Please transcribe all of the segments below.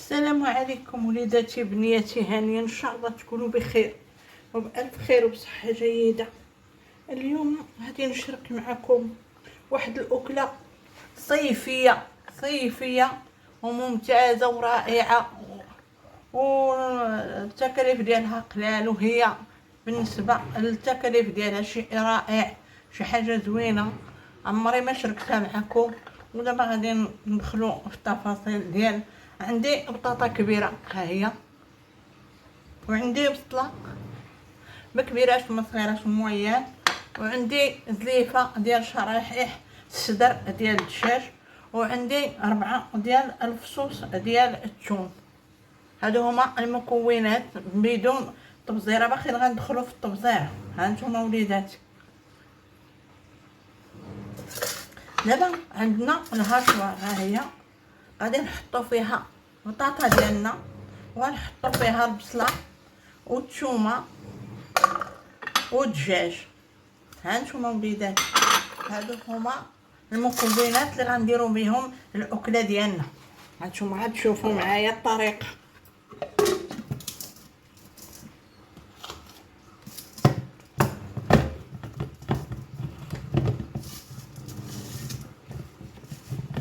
السلام عليكم وليداتي بنياتي، هانيا ان شاء الله تكونوا بخير وبألف خير وبصحة جيدة. اليوم غادي نشارك معكم واحد الأكلة صيفية وممتازة ورائعة، والتكاليف ديالها قلال، وهي بالنسبة للتكاليف ديالها شيء رائع، شي حاجة زوينة عمري ما شاركتها معكم. ودابا غادي ندخلوا في التفاصيل ديال. عندي بطاطا كبيره ها هي، وعندي بصله ما كبيراش ما صغيراش مويان، وعندي زليفه ديال شرايح الصدر ديال الدجاج، وعندي 4 ديال الفصوص ديال الثوم. هادو هما المكونات بدون تبزيره. باقي غندخلوا في التبزيره. ها نتوما وليداتي، دابا عندنا الهاشوار ها هي، غادي نحطو فيها البطاطا ديالنا، وغنحطو فيها البصله والثومه والدجاج. ها نتوما وليدات، هادو هما المكونات اللي غنديرو بهم الاكله ديالنا. هانتوما عاد تشوفوا معايا الطريقه.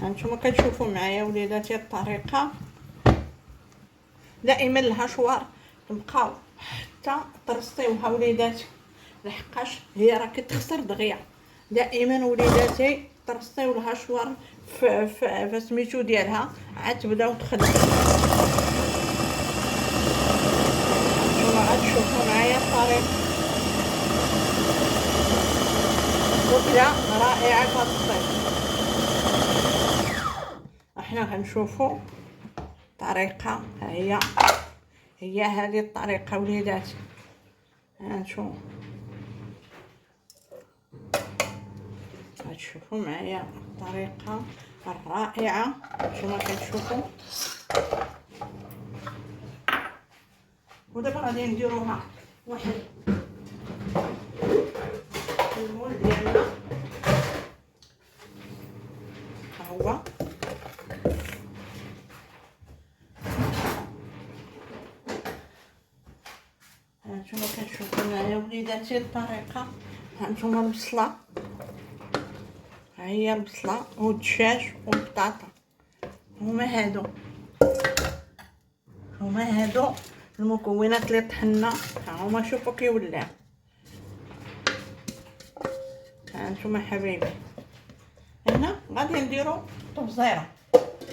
هانتوما كتشوفوا معايا وليداتي الطريقه. دائما الهشوار تبقاو حتى ترصيوها وليداتي، لحقاش هي راه كتخسر دغيا. دائما وليداتي ترصيو الهشوار في سميتو ديالها، عاد تبداو تخدموا. نتوما عاد تشوفوا معايا الطريقه، وكلا رائعه كتصيب. احنا غنشوفوا طريقه، هي هذه الطريقه وليداتي. هانتوما غتشوفوا معايا الطريقه الرائعه. نتوما كتشوفوا، ودابا غادي نديروها واحد المول ديالنا. ها هو هانتوما كتشوفوا معايا وليداتي الطريقه. هانتوما البصله، ها هي البصله والدجاج والبطاطا، هما هادو المكونات اللي طحنا. ها هما شوفوا كيولاو. هانتوما حبايبي، هنا غادي نديرو طبزيره.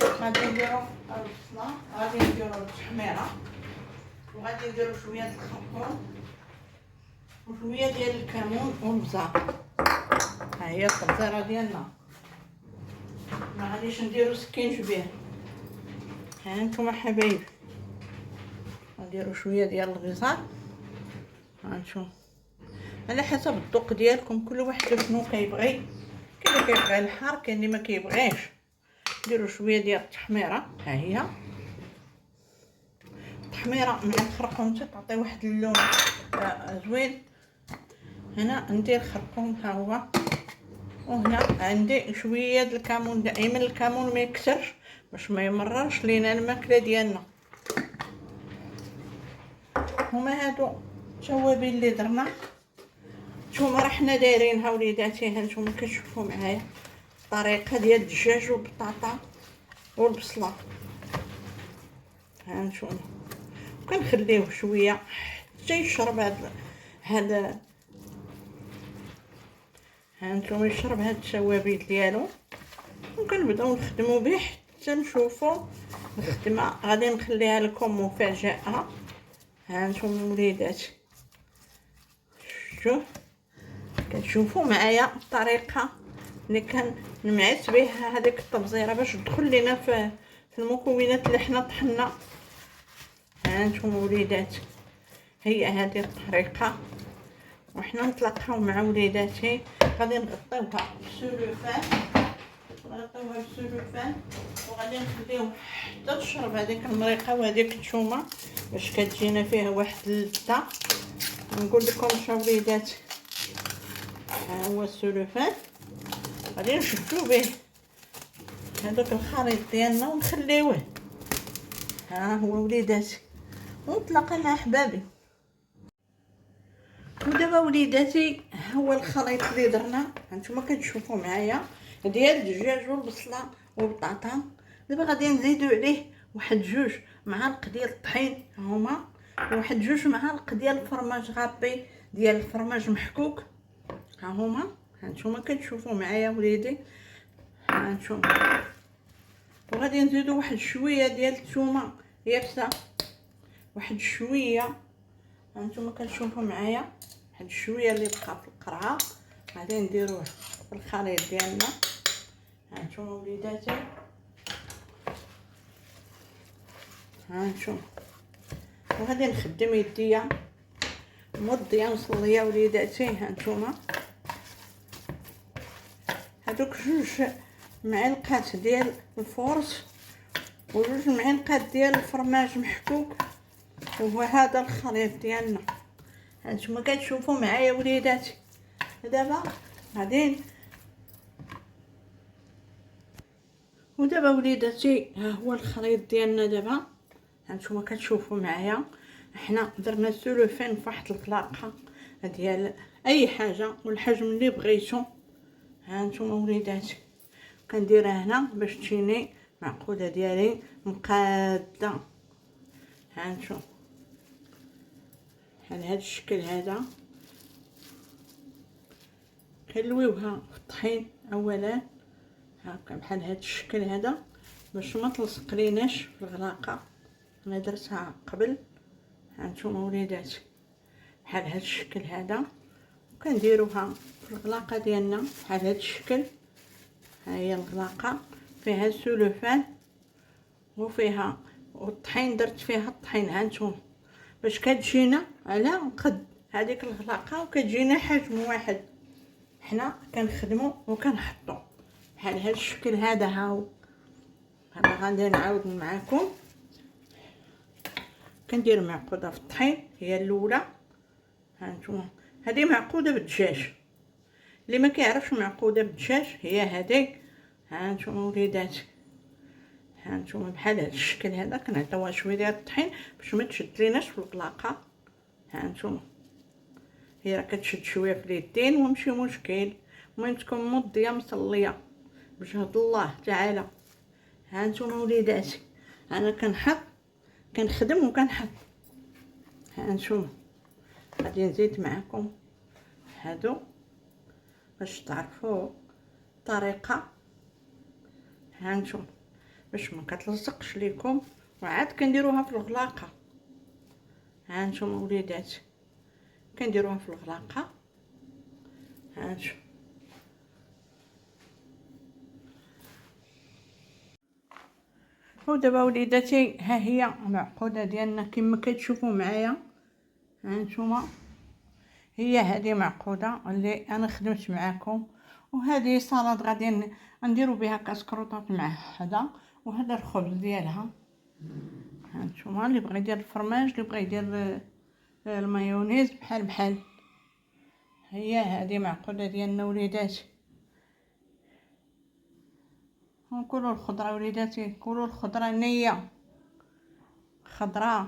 غادي نديرو البصله، غادي نديرو التحميره، وغادي نديرو شويه د الخرقوم وشويه ديال الكمون والبزار. ها هي الطبزيره ديالنا. ما غاديش نديرو سكينجبير. ها نتوما حبايبي، نديرو شويه ديال الغزال. هانتوما على حسب الذوق ديالكم، كل واحد شنو كيبغي. كاين اللي كيبغي الحار، كاين اللي ما كيبغيش. نديرو شويه ديال التحميره. ها هي التحميره مع الخرقوم تعطي واحد اللون زوين. هنا ندير خرقوم ها هو، وهنا عندي شويه د الكمون. دائما الكمون ما يكثرش باش ما يمررش لينا الماكله ديالنا. هما هادو التوابل اللي درنا. نتوما راه حنا دايرينها وليداتي. هانتوما كتشوفوا معايا الطريقه ديال الدجاج والبطاطا والبصله. هانتوما كنخليوه شويه حتى يشرب هذا هانتوما يشرب هاد التوابل ديالو، وكنبداو نخدموا به حتى نشوفوا الخدمه. غادي نخليها لكم مفاجاه. هانتوما وليداتي، كتشوفوا معايا الطريقه اللي كنمعس بها هذيك الطبزيره باش تدخل لينا في المكونات اللي حنا طحنا. هانتوما وليداتي، هي هذه الطريقه. وحنا نتلاقاو مع وليداتي. غادي نغطيوها بسلوفان، وغادي نخليو حتى تشرب هذيك المريقه وهذيك الثومه باش كتجينا فيها واحد اللذه. نقول لكم شنو وليداتي، ها هو السلوفان. غادي نشدو به هذاك الخليط ديالنا ونخليوه. ها هو وليداتي، ونتلاقى مع احبابي. ودابا وليداتي هو الخليط اللي درنا هانتوما كتشوفوا معايا ديال الدجاج والبصله والبطاطا. دابا غادي نزيدو عليه واحد 2 معالق ديال الطحين هما، وواحد 2 معالق ديال الفرماج غابي ديال الفرماج محكوك ها هما. هانتوما كتشوفوا معايا وليدي، هانتوما. وغادي نزيدو واحد شويه ديال الثومه يابسه، واحد شويه هانتوما كتشوفوا معايا، واحد شويه اللي بقى في القرعه غادي نديروه في الخليط ديالنا. هانتوما وليداتي، هانتوما. وغادي نخدم يديا مضيه مصليه وليداتي. هانتوما هادوك 2 معلقات ديال الفورص و2 معلقات ديال الفرماج محكوك، وهو هذا الخليط ديالنا. هانتوما كتشوفوا معايا وليداتي. دابا غادي ودابا وليداتي ها هو الخليط ديالنا. دابا هانتوما كتشوفوا معايا حنا درنا السلوفين في واحد القلاقه ديال اي حاجه والحجم اللي بغيتو. هانتوما وليداتي كنديرها هنا باش تجيني معقوده ديالي مقاده. هانتوما بحال هذا الشكل هذا كنلويوها في الطحين اولا هكا بحال هذا الشكل هذا باش ما تلصق ليناش في الغلاقه. انا درتها قبل. هانتوما وليداتي بحال هذا الشكل هذا، وكنديروها في الغلاقه ديالنا بحال هذا الشكل. ها هي الغلاقه فيها السلوفان وفيها والطحين، درت فيها الطحين هانتوما باش كتجينا على قد هذيك الغلاقه وكتجينا حجم واحد. حنا كنخدموا وكنحطوا بحال هذا الشكل هذا. هاو هذا غادي نعاود معكم. كندير معقوده في الطحين هي الاولى. هانتوما هذه معقوده بالدجاج، اللي ما كيعرفش معقوده بالدجاج هي هذيك. هانتوما وليداتي، هانتوما بحال هذا الشكل هذا كنعطيوها شويه ديال الطحين باش ما تشد ليناش في البلاقه. هانتوما هي راه كتشد شويه في اليدين وماشي مشكل، المهم تكون مضيه مصليه بجهد الله تعالى. هانتوما وليداتي انا كنحط كنخدم وكنحط. هانتوما غادي نزيد معكم هادو باش تعرفوا الطريقه. هانتوما باش ما كتلصقش ليكم، وعاد كنديروها في الغلاقه. هانتوما وليداتي كنديروها في الغلاقه. هانتوما ودابا وليداتي ها هي معقوده ديالنا كما كتشوفوا معايا. هانتوما هي هذه معقوده اللي انا خدمت معاكم، وهذه سلطه غادي نديروا بها كاسكروطات مع هذا، وهذا الخبز ديالها. هانتوما اللي بغى يدير الفرماج اللي بغى يدير المايونيز بحال هي هذه معقوده ديالنا وليداتي. ونقولوا الخضره وليداتي، نقولوا الخضره نيه خضراء